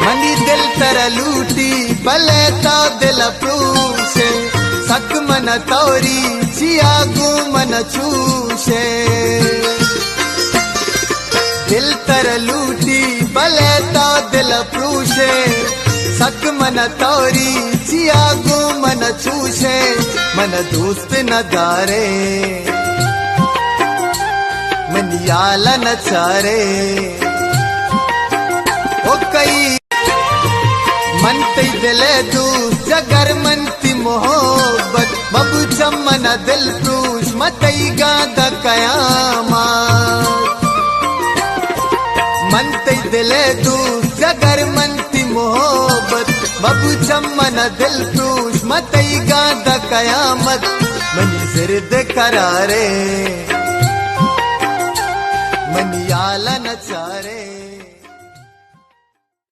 Money दिल तर लूटी भले तो दिल प्रूशे सक मन तोरी जियागू मन चूशे दिल तर लूटी भले तो दिल प्रूशे सक मन तोरी जियागू मन चूशे मन दोस्त न दारे मन याल न चारे ओ कई मनते दिले दू जगर मनती मोहब्बत बबू चमन दिल प्रूश मतई गाद कयामत मनते दिले दू जगर मनती मोहब्बत बबू चमन दिल प्रूश मतई गाद कयामत मनी जिर्द करारे मन याल न चारे।